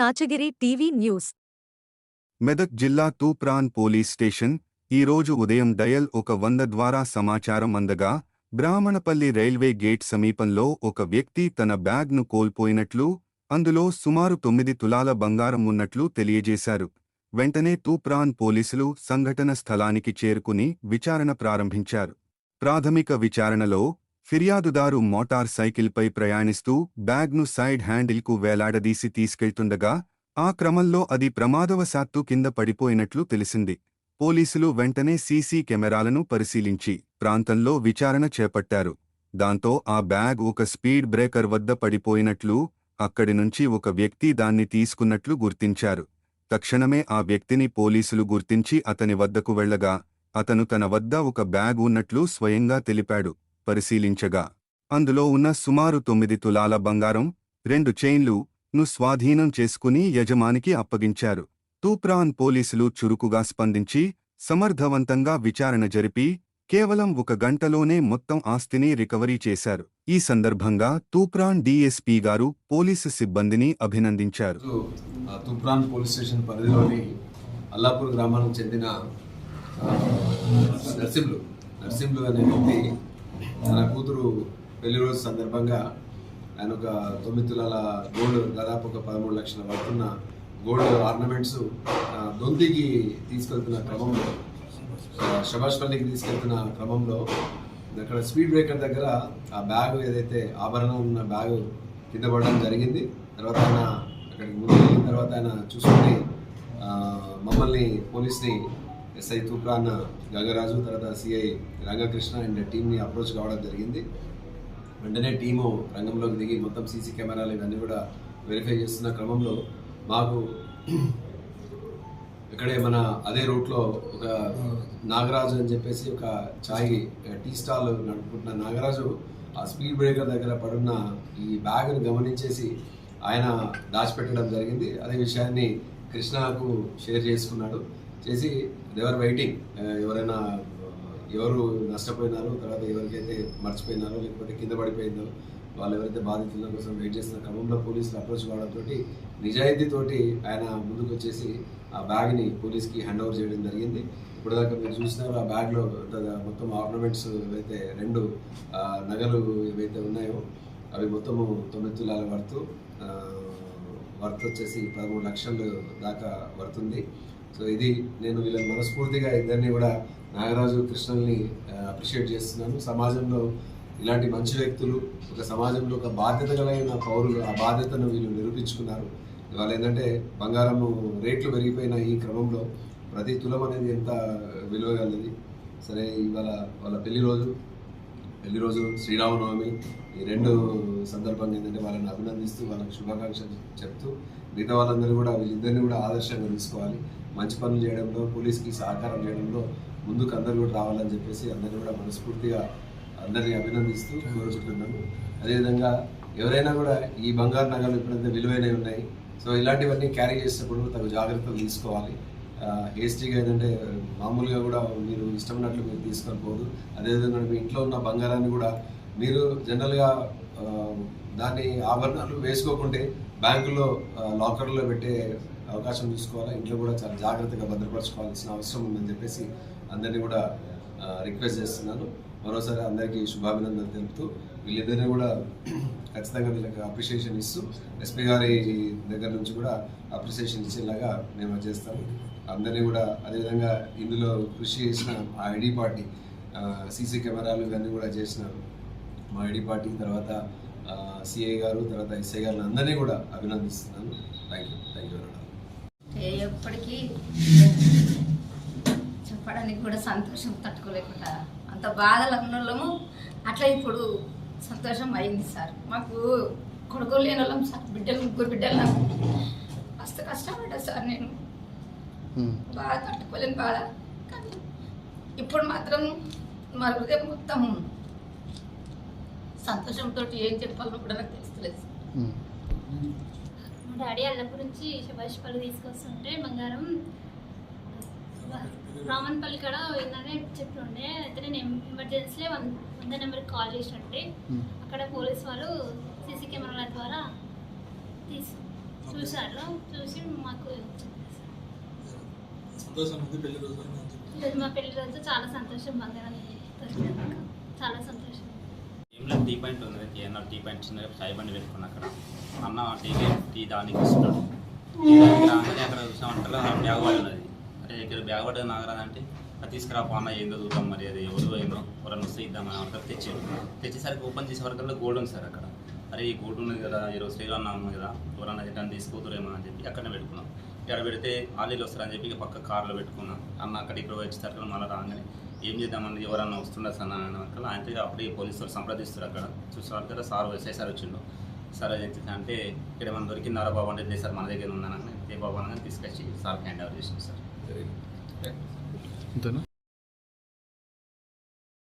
రాచగిరి TV news. Medak జిల్లా Toopran police station ఈరోజు ఉదయం డయల్ 100 ద్వారా సమాచారం అందగా బ్రాహ్మణపల్లి రైల్వే గేట్ సమీపంలో ఒక వ్యక్తి తన బ్యాగ్ను కోల్పోయినట్లు, అందులో సుమారు 9 తులాల బంగారం ఉన్నట్లు తెలియజేశారు. వెంటనే తూప్రాన్ పోలీసులు సంఘటన స్థలానికి చేరుకుని విచారణ ప్రారంభించారు. ప్రాథమిక విచారణలో ఫిర్యాదుదారు మోటార్ సైకిల్పై ప్రయాణిస్తూ బ్యాగ్ను సైడ్ హ్యాండిల్కు వేలాడదీసి తీసుకెళ్తుండగా ఆ క్రమంలో అది ప్రమాదవశాత్తు కింద పడిపోయినట్లు తెలిసింది. పోలీసులు వెంటనే సీసీ కెమెరాలను పరిశీలించి ప్రాంతంలో విచారణ చేపట్టారు. దాంతో ఆ బ్యాగ్ ఒక స్పీడ్ బ్రేకర్ వద్ద పడిపోయినట్లు, అక్కడి నుంచి ఒక వ్యక్తి దాన్ని తీసుకున్నట్లు గుర్తించారు. తక్షణమే ఆ వ్యక్తిని పోలీసులు గుర్తించి అతని వద్దకు వెళ్లగా అతను తన వద్ద ఒక బ్యాగ్ ఉన్నట్లు స్వయంగా తెలిపాడు. పరిశీలించగా అందులో ఉన్న సుమారు 9 తులాల బంగారం, 2 చైన్లు స్వాధీనం చేసుకుని యజమానికి అప్పగించారు. తూప్రాన్ పోలీసులు చురుకుగా స్పందించి సమర్థవంతంగా విచారణ జరిపి కేవలం 1 గంటలోనే మొత్తం ఆస్తిని రికవరీ చేశారు. ఈ సందర్భంగా తూప్రాన్ డీఎస్పీ గారు పోలీసు సిబ్బందిని అభినందించారు. తూప్రాన్ పోలీస్ స్టేషన్ పరిధిలోని అల్లాపూర్ గ్రామానికి చెందిన నర్సింహులు అనే వ్యక్తి తన కూతురు పెళ్లి రోజు సందర్భంగా ఆయన ఒక 9 తులాల గోల్డ్, దాదాపు ఒక 13 లక్షల పడుతున్న గోల్డ్ ఆర్నమెంట్స్ దొంతికి తీసుకెళ్తున్న క్రమంలో, శభాష్పల్లికి తీసుకెళ్తున్న క్రమంలో అక్కడ స్పీడ్ బ్రేకర్ దగ్గర ఆ బ్యాగ్, ఏదైతే ఆభరణం ఉన్న బ్యాగ్ కింద పడడం జరిగింది. తర్వాత ఆయన అక్కడికి ముందు వెళ్ళిన తర్వాత ఆయన చూసుకుని మమ్మల్ని, పోలీస్ని, ఎస్ఐ తూప్రాన్ గంగరాజు, తర్వాత సిఐ రంగకృష్ణ అండ్ టీంని అప్రోచ్ కావడం జరిగింది. వెంటనే టీము రంగంలోకి దిగి మొత్తం సీసీ కెమెరాలు ఇవన్నీ కూడా వెరిఫై చేస్తున్న క్రమంలో మాకు ఇక్కడే మన అదే రూట్లో ఒక నాగరాజు అని చెప్పేసి ఒక టీ స్టాల్ నడుపుకుంటున్న నాగరాజు ఆ స్పీడ్ బ్రేకర్ దగ్గర పడున్న ఈ బ్యాగ్ను గమనించేసి ఆయన దాచిపెట్టడం జరిగింది. అదే విషయాన్ని కృష్ణకు షేర్ చేసుకున్నాడు. చేసి దేవర్ వెయిటింగ్, ఎవరు నష్టపోయినారో, తర్వాత ఎవరికైతే మర్చిపోయినారో లేకపోతే కింద పడిపోయిందో వాళ్ళు ఎవరైతే బాధితుల కోసం వెయిట్ చేసిన క్రమంలో పోలీసులు అప్రోచ్ కావడంతో నిజాయితీతోటి ఆయన ముందుకు వచ్చేసి ఆ బ్యాగ్ని పోలీస్కి హ్యాండ్ ఓవర్ చేయడం జరిగింది. ఇప్పుడు దాకా మీరు చూసినారు ఆ బ్యాగ్లో మొత్తం ఆర్నమెంట్స్ ఏవైతే 2 నగలు ఏవైతే ఉన్నాయో అవి మొత్తము 9 తులాల వర్త్ వచ్చేసి 13 లక్షలు దాకా వర్తుంది. సో ఇది నేను వీళ్ళని మనస్ఫూర్తిగా ఇద్దరిని కూడా, నాగరాజు, కృష్ణల్ని అప్రిషియేట్ చేస్తున్నాను. సమాజంలో ఇలాంటి మంచి వ్యక్తులు, ఒక సమాజంలో ఒక బాధ్యత కలిగిన పౌరులు, ఆ బాధ్యతను వీళ్ళు నిరూపించుకున్నారు. ఇవాళ ఏంటంటే బంగారము రేట్లు పెరిగిపోయిన ఈ క్రమంలో ప్రతి తులం అనేది ఎంత విలువగలది. సరే, ఇవాళ వాళ్ళ పెళ్లి రోజు శ్రీరామనవమి, ఈ 2 సందర్భంగా ఏంటంటే వాళ్ళని అభినందిస్తూ వాళ్ళకి శుభాకాంక్షలు చెప్తూ మిగతా వాళ్ళందరూ కూడా వీళ్ళిద్దరిని కూడా ఆదర్శంగా తీసుకోవాలి. మంచి పనులు చేయడంలో, పోలీస్కి సహకారం చేయడంలో ముందుకు అందరూ కూడా రావాలని చెప్పేసి అందరినీ కూడా మనస్ఫూర్తిగా అందరినీ అభినందిస్తూ కోరుకుంటున్నాను. అదేవిధంగా ఎవరైనా కూడా ఈ బంగారు నగలు ఎప్పుడైతే విలువైనవి ఉన్నాయి, సో ఇలాంటివన్నీ క్యారీ చేసేటప్పుడు తగు జాగ్రత్తలు తీసుకోవాలి. హేస్టీగా ఏంటంటే మామూలుగా కూడా మీరు ఇష్టమైనట్లు మీరు తీసుకొని పోదు. అదేవిధంగా మీ ఇంట్లో ఉన్న బంగారాన్ని కూడా మీరు జనరల్గా దాన్ని ఆభరణాలు వేసుకోకుంటే బ్యాంకులో లాకర్లో పెట్టే అవకాశం చూసుకోవాలి. ఇంట్లో కూడా చాలా జాగ్రత్తగా భద్రపరచుకోవాల్సిన అవసరం ఉందని చెప్పేసి అందరినీ కూడా రిక్వెస్ట్ చేస్తున్నాను. మరోసారి అందరికీ శుభాభినందనలు తెలుపుతూ వీళ్ళిద్దరినీ కూడా ఖచ్చితంగా వీళ్ళకి అప్రిషియేషన్ ఇస్తూ ఎస్పీ గారి దగ్గర నుంచి కూడా అప్రిషియేషన్ ఇచ్చేలాగా మేము చేస్తాము. అందరినీ కూడా అదేవిధంగా ఇందులో కృషి చేసిన ఆ ఐడి పార్టీ, సీసీ కెమెరాలు ఇవన్నీ కూడా చేసిన మా ఐడి పార్టీ, తర్వాత సిఐ గారు, తర్వాత ఎస్ఐ గారిని అందరినీ కూడా అభినందిస్తున్నాను. Thank you. ఎప్పటికీ చెప్పడానికి కూడా సంతోషం తట్టుకోలేకుండా అంత బాధలు అన్నోళ్ళము. అట్లా ఇప్పుడు సంతోషం అయింది సార్. మాకు కొడుకులు లేని వాళ్ళం సార్, 3 బిడ్డలు నాకు మస్తు కష్టపడ్డా సార్. నేను బాగా తట్టుకోలేని బాధ. కానీ ఇప్పుడు మాత్రం మా హృదయం మొత్తం సంతోషంతో ఏం చెప్పాలో కూడా నాకు తెలుస్తలేదు. మా డాడీ అల్లపూర్ నుంచి శభాష్పల్లి తీసుకొస్తుంటే బంగారం రామన్పల్లి కాడ ఏంటనే చెప్తుండే. అయితే నేను ఎమర్జెన్సీలో 100 నెంబర్కి కాల్ చేసినట్టే అక్కడ పోలీస్ వాళ్ళు సీసీ కెమెరాల ద్వారా చూశారు, చూసి మాకు సంతోషం ఉంది పెళ్లి రోజు అని చెప్పి. ఈరోజు మా పెళ్లి రోజు చాలా సంతోషం, బంగారం దొరికింది నాకు. చాలా సంతోషం. ఏం లేదు, టీ పాయింట్ ఉంది, ఏమన్నా టీ పాయింట్ చిన్నగా చాయ్ బండి పెట్టుకున్నా అక్కడ అన్న టీ దానికి ఇస్తున్నాడు. రాగానే అక్కడ చూసామంటారా బ్యాగ్ పడి ఉన్నది. అంటే ఇక్కడ బ్యాగ్ పడ్డది నాగరాదు అంటే అది తీసుకురా అన్న ఏందో చూద్దాం, మరి అది ఎవరు ఏందో ఎవరన్నా వస్తే ఇద్దామని అంటారు. తెచ్చేసరికి ఓపెన్ చేసే వరకు గోల్డ్ ఉంది సార్ అక్కడ. అరే ఈ గోల్డ్ ఉంది కదా, ఈరోజు శ్రీరామ్ కదా, ఎవరన్నా రిటర్న్ తీసుకుతురేమో అని చెప్పి అక్కడనే పెట్టుకున్నాం. ఇక్కడ పెడితే ఆలీలు వస్తారని చెప్పి ఇక పక్క కార్లో పెట్టుకున్నాం. అన్న అక్కడ ఇక్కడ వచ్చేసరికి మళ్ళీ రాగానే ఏం చేద్దామని ఎవరన్నా వస్తుండొచ్చు అన్న అన్నట్లు ఆయనతో అప్పుడే పోలీసులు సంప్రదిస్తారు. అక్కడ చూసేవారు కదా, సార్ ఎస్ఐ వచ్చిండు. సార్ అంటే ఇక్కడ ఏమైనా దొరికిందారా బాబు అంటే లేదు సార్ మన దగ్గర ఉందని ఏ బాబు అనగానే తీసుకొచ్చి సార్ హ్యాండ్ ఓవర్ చేసింది సార్. అంతేనా?